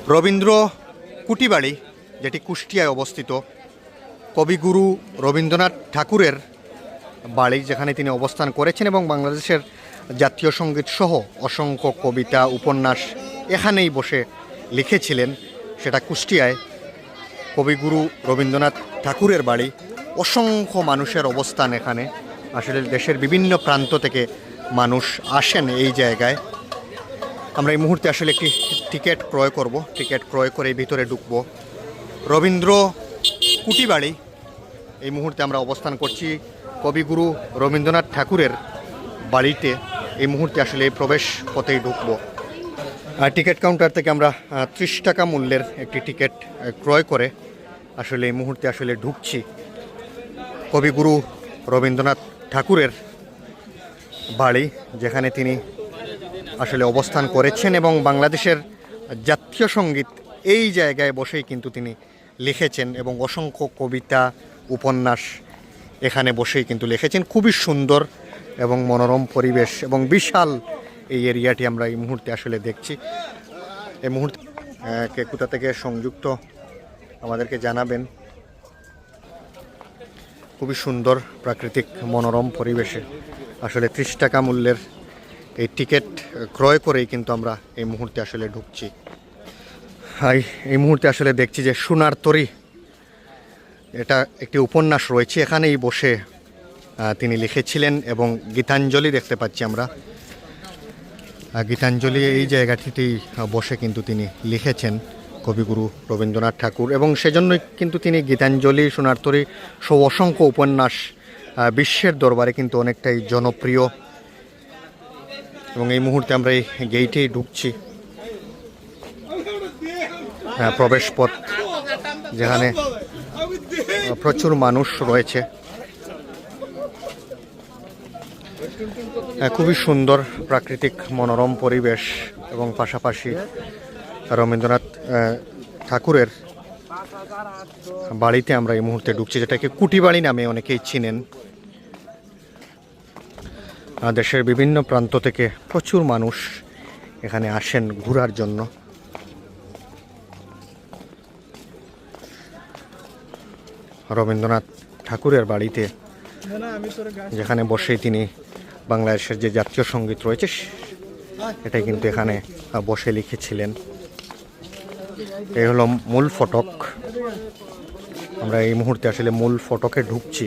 রবীন্দ্র কুটিবাড়ি, যেটি কুষ্টিয়ায় অবস্থিত, কবিগুরু রবীন্দ্রনাথ ঠাকুরের বাড়ি, যেখানে তিনি অবস্থান করেছেন এবং বাংলাদেশের জাতীয় সঙ্গীত সহ অসংখ্য কবিতা উপন্যাস এখানেই বসে লিখেছিলেন। সেটা কুষ্টিয়ায় কবিগুরু রবীন্দ্রনাথ ঠাকুরের বাড়ি। অসংখ্য মানুষের অবস্থান এখানে। আসলে দেশের বিভিন্ন প্রান্ত থেকে মানুষ আসেন এই জায়গায়। আমরা এই মুহূর্তে আসলে একটি টিকিট ক্রয় করব। টিকিট ক্রয় করে ভিতরে ঢুকব। রবীন্দ্র কুটিবাড়ি, এই মুহূর্তে আমরা অবস্থান করছি কবিগুরু রবীন্দ্রনাথ ঠাকুরের বাড়িতে। এই মুহূর্তে আসলে এই প্রবেশ পথেই ঢুকবো। টিকিট কাউন্টার থেকে আমরা 30 টাকা মূল্যের একটি টিকিট ক্রয় করে আসলে এই মুহূর্তে আসলে ঢুকছি কবিগুরু রবীন্দ্রনাথ ঠাকুরের বাড়ি, যেখানে তিনি আসলে অবস্থান করেছেন এবং বাংলাদেশের জাতীয় সঙ্গীত এই জায়গায় বসেই কিন্তু তিনি লিখেছেন এবং অসংখ্য কবিতা উপন্যাস এখানে বসেই কিন্তু লিখেছেন। খুবই সুন্দর এবং মনোরম পরিবেশ এবং বিশাল এই এরিয়াটি আমরা এই মুহূর্তে আসলে দেখছি। এই মুহূর্তে কে কোথা থেকে সংযুক্ত আমাদেরকে জানাবেন। খুবই সুন্দর প্রাকৃতিক মনোরম পরিবেশে আসলে 30 টাকা মূল্যের এই টিকিট ক্রয় করেই কিন্তু আমরা এই মুহূর্তে আসলে ঢুকছি। এই মুহূর্তে আসলে দেখছি যে সোনার তরী, এটা একটি উপন্যাস রয়েছে, এখানেই বসে তিনি লিখেছিলেন এবং গীতাঞ্জলি দেখতে পাচ্ছি আমরা। গীতাঞ্জলি এই জায়গাটিতেই বসে কিন্তু তিনি লিখেছেন কবিগুরু রবীন্দ্রনাথ ঠাকুর, এবং সেজন্যই কিন্তু তিনি গীতাঞ্জলি, সোনার তরী সহ অসংখ্য উপন্যাস বিশ্বের দরবারে কিন্তু অনেকটাই জনপ্রিয়। এবং এই মুহূর্তে আমরা এই গেইটেই ঢুকছি, প্রবেশ পথ, যেখানে প্রচুর মানুষ রয়েছে। খুবই সুন্দর প্রাকৃতিক মনোরম পরিবেশ এবং পাশাপাশি রবীন্দ্রনাথ ঠাকুরের বাড়িতে আমরা এই মুহূর্তে ঢুকছি, যেটাকে কুটিবাড়ি নামে অনেকেই চিনেন। দেশের বিভিন্ন প্রান্ত থেকে প্রচুর মানুষ এখানে আসেন ঘোরার জন্য। রবীন্দ্রনাথ ঠাকুরের বাড়িতে, যেখানে বসেই তিনি বাংলাদেশের যে জাতীয় সঙ্গীত রয়েছে এটাই কিন্তু এখানে বসে লিখেছিলেন। এই হলো মূল ফটক। আমরা এই মুহূর্তে আসলে মূল ফটকে ঢুকছি।